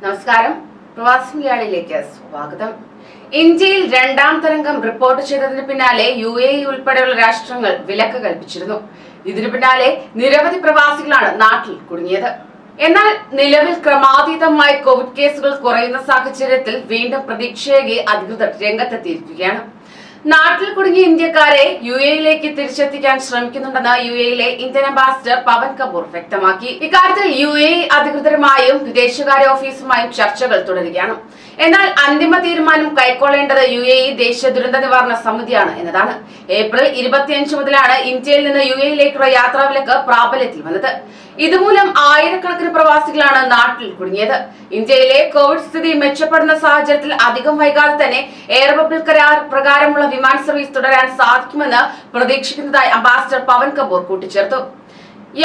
നമസ്കാരം, പ്രവാസി മലയാളിയിലേക്ക് സ്വാഗതം. ഇന്ത്യയിൽ രണ്ടാം തരംഗം റിപ്പോർട്ട് ചെയ്തതിന് പിന്നാലെ UAE ഉൾപ്പെടെയുള്ള രാഷ്ട്രങ്ങൾ വിലക്ക് കൽപ്പിച്ചിരുന്നു. ഇതിനു പിന്നാലെ നിരവധി പ്രവാസികളാണ് നാട്ടിൽ കുടുങ്ങിയത്. എന്നാൽ നിലവിൽ ക്രമാതീതമായി കോവിഡ് കേസുകൾ കുറയുന്ന സാഹചര്യത്തിൽ വീണ്ടും പ്രതീക്ഷയേകി അധികൃതർ രംഗത്തെത്തിയിരിക്കുകയാണ്. നാട്ടിൽ കുടുങ്ങിയ ഇന്ത്യക്കാരെ UAE-യിലേക്ക് തിരിച്ചെത്തിക്കാൻ ശ്രമിക്കുന്നുണ്ടെന്ന് UAE-യിലെ ഇന്ത്യൻ അംബാസിഡർ പവൻ കപൂർ വ്യക്തമാക്കി. ഇക്കാര്യത്തിൽ UAE അധികൃതരുമായും വിദേശകാര്യ ഓഫീസുമായും ചർച്ചകൾ തുടരുകയാണ്. എന്നാൽ അന്തിമ തീരുമാനം കൈക്കൊള്ളേണ്ടത് UAE ദേശീയ ദുരന്ത നിവാരണ സമിതിയാണ് എന്നതാണ്. ഏപ്രിൽ 25 മുതലാണ് ഇന്ത്യയിൽ നിന്ന് UAE-യിലേക്കുള്ള യാത്രാവിലക്ക് പ്രാബല്യത്തിൽ വന്നത്. ഇതുമൂലം ആയിരക്കണക്കിന് പ്രവാസികളാണ് നാട്ടിൽ കുടുങ്ങിയത്. ഇന്ത്യയിലെ കോവിഡ് സ്ഥിതി മെച്ചപ്പെടുന്ന സാഹചര്യത്തിൽ അധികം വൈകാതെ തന്നെ എയർ ബബിൾ കരാർ പ്രകാരമുള്ള വിമാന സർവീസ് തുടരാൻ സാധിക്കുമെന്ന് പ്രതീക്ഷിക്കുന്നതായി അംബാസിഡർ പവൻ കപൂർ കൂട്ടിച്ചേർത്തു.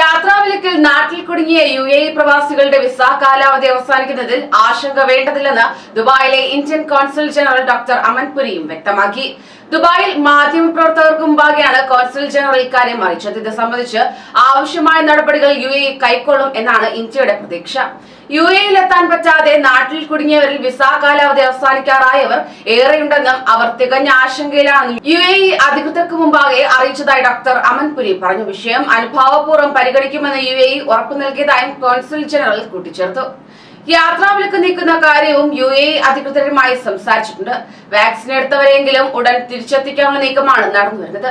യാത്രാവിലക്കിൽ നാട്ടിൽ കുടുങ്ങിയ UAE പ്രവാസികളുടെ വിസ കാലാവധി അവസാനിക്കുന്നതിൽ ആശങ്ക വേണ്ടതില്ലെന്ന് ദുബായിലെ Indian consul general doctor Aman പുരിയും വ്യക്തമാക്കി. ദുബായിൽ മാധ്യമപ്രവർത്തകർക്ക് മുമ്പാകെയാണ് കോൺസുൽ ജനറൽ ഇക്കാര്യം അറിയിച്ചത്. ഇത് സംബന്ധിച്ച് ആവശ്യമായ നടപടികൾ UAE കൈക്കൊള്ളും എന്നാണ് ഇന്ത്യയുടെ പ്രതീക്ഷ. UAE-യിൽ എത്താൻ പറ്റാതെ നാട്ടിൽ കുടുങ്ങിയവരിൽ വിസ കാലാവധി അവസാനിക്കാറായവർ ഏറെയുണ്ടെന്നും അവർ തികഞ്ഞ ആശങ്കയിലാണെന്നും UAE അധികൃതർക്ക് മുമ്പാകെ അറിയിച്ചതായി ഡോക്ടർ അമൻ പുരി പറഞ്ഞു. വിഷയം അനുഭാവപൂർവ്വം പരിഗണിക്കുമെന്ന് UAE ഉറപ്പു നൽകിയതായും കോൺസുൽ ജനറൽ കൂട്ടിച്ചേർത്തു. യാത്രാവിലക്ക് നീക്കുന്ന കാര്യവും UAE അധികൃതരുമായി സംസാരിച്ചിട്ടുണ്ട്. വാക്സിൻ എടുത്തവരെങ്കിലും ഉടൻ തിരിച്ചെത്തിക്കാനുള്ള നീക്കമാണ് നടന്നുവരുന്നത്.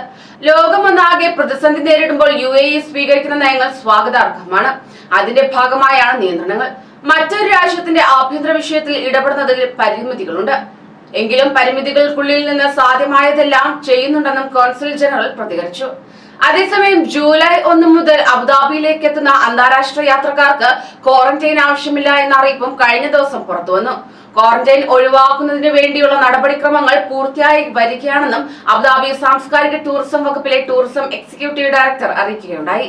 ലോകമൊന്നാകെ പ്രതിസന്ധി നേരിടുമ്പോൾ UAE സ്വീകരിക്കുന്ന നയങ്ങൾ സ്വാഗതാർഹമാണ്. അതിന്റെ ഭാഗമായാണ് നിയന്ത്രണങ്ങൾ. മറ്റൊരു രാജ്യത്തിന്റെ ആഭ്യന്തര വിഷയത്തിൽ ഇടപെടുന്നതിൽ പരിമിതികളുണ്ട്. എങ്കിലും പരിമിതികൾക്കുള്ളിൽ നിന്ന് സാധ്യമായതെല്ലാം ചെയ്യുന്നുണ്ടെന്നും കോൺസുൽ ജനറൽ പ്രതികരിച്ചു. അതേസമയം ജൂലൈ 1 മുതൽ അബുദാബിയിലേക്ക് എത്തുന്ന അന്താരാഷ്ട്ര യാത്രക്കാർക്ക് ക്വാറന്റൈൻ ആവശ്യമില്ല എന്ന അറിയിപ്പും കഴിഞ്ഞ ദിവസം പുറത്തുവന്നു. ക്വാറന്റൈൻ ഒഴിവാക്കുന്നതിന് വേണ്ടിയുള്ള നടപടിക്രമങ്ങൾ പൂർത്തിയായി വരികയാണെന്നും അബുദാബി സാംസ്കാരിക ടൂറിസം വകുപ്പിലെ ടൂറിസം എക്സിക്യൂട്ടീവ് ഡയറക്ടർ അറിയിക്കുകയുണ്ടായി.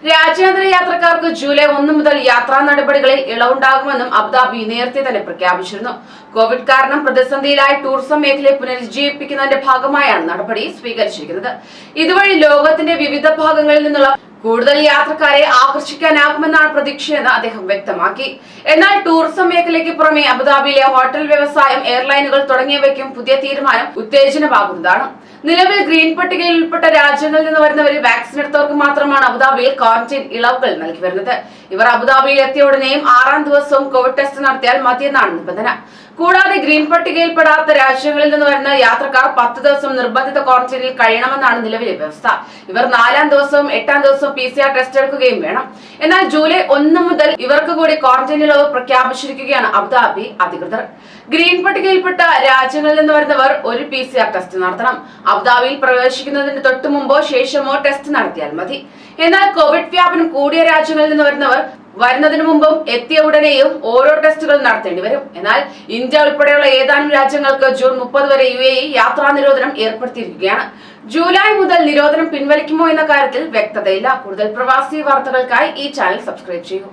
രാജ്യാന്തര യാത്രക്കാർക്ക് ജൂലൈ 1 മുതൽ യാത്രാ നടപടികളിൽ ഇളവുണ്ടാകുമെന്നും അബുദാബി നേരത്തെ തന്നെ പ്രഖ്യാപിച്ചിരുന്നു. കോവിഡ് കാരണം പ്രതിസന്ധിയിലായ ടൂറിസം മേഖലയെ പുനരുജ്ജീവിപ്പിക്കുന്നതിന്റെ ഭാഗമായാണ് നടപടി സ്വീകരിച്ചിരിക്കുന്നത്. ഇതുവഴി ലോകത്തിന്റെ വിവിധ ഭാഗങ്ങളിൽ നിന്നുള്ള കൂടുതൽ യാത്രക്കാരെ ആകർഷിക്കാനാകുമെന്നാണ് പ്രതീക്ഷയെന്ന് അദ്ദേഹം വ്യക്തമാക്കി. എന്നാൽ ടൂറിസം മേഖലയ്ക്ക് പുറമെ അബുദാബിയിലെ ഹോട്ടൽ വ്യവസായം, എയർലൈനുകൾ തുടങ്ങിയവയ്ക്കും പുതിയ തീരുമാനം ഉത്തേജനമാകുന്നതാണ്. നിലവിൽ ഗ്രീൻ പട്ടികയിൽ ഉൾപ്പെട്ട രാജ്യങ്ങളിൽ നിന്ന് വരുന്നവരിൽ വാക്സിൻ എടുത്തവർക്ക് മാത്രമാണ് അബുദാബിയിൽ ക്വാറന്റൈൻ ഇളവുകൾ നൽകി വരുന്നത്. ഇവർ അബുദാബിയിൽ എത്തിയ ഉടനെയും 6-ാം ദിവസവും കോവിഡ് ടെസ്റ്റ് നടത്തിയാൽ മതിയെന്നാണ് നിബന്ധന. കൂടാതെ ഗ്രീൻ പട്ടികയിൽപ്പെടാത്ത രാജ്യങ്ങളിൽ നിന്ന് വരുന്ന യാത്രക്കാർ 10 ദിവസം നിർബന്ധിത ക്വാറന്റൈനിൽ കഴിയണമെന്നാണ് നിലവിലെ വ്യവസ്ഥ. ഇവർ 4-ാം ദിവസവും 8-ാം ദിവസവും PCR ടെസ്റ്റ് എടുക്കുകയും വേണം. എന്നാൽ ജൂലൈ 1 മുതൽ ഇവർക്ക് കൂടി ക്വാറന്റൈൻ ഇളവ് പ്രഖ്യാപിച്ചിരിക്കുകയാണ് അബുദാബി അധികൃതർ. ഗ്രീൻ പട്ടികയിൽപ്പെട്ട രാജ്യങ്ങളിൽ നിന്ന് വരുന്നവർ ഒരു PCR ടെസ്റ്റ് നടത്തണം. അബുദാബിയിൽ പ്രവേശിക്കുന്നതിന് തൊട്ടു മുമ്പോ ശേഷമോ ടെസ്റ്റ് നടത്തിയാൽ മതി. എന്നാൽ കോവിഡ് വ്യാപനം കൂടിയ രാജ്യങ്ങളിൽ നിന്ന് വരുന്നവർ വരുന്നതിനു മുമ്പും എത്തിയ ഉടനെയും ഓരോ ടെസ്റ്റുകൾ നടത്തേണ്ടി വരും. എന്നാൽ ഇന്ത്യ ഉൾപ്പെടെയുള്ള ഏതാനും രാജ്യങ്ങൾക്ക് ജൂൺ 30 വരെ UAE യാത്രാ നിരോധനം ഏർപ്പെടുത്തിയിരിക്കുകയാണ്. ജൂലൈ മുതൽ നിരോധനം പിൻവലിക്കുമോ എന്ന കാര്യത്തിൽ വ്യക്തതയില്ല. കൂടുതൽ പ്രവാസി വാർത്തകൾക്കായി ഈ ചാനൽ സബ്സ്ക്രൈബ് ചെയ്യൂ.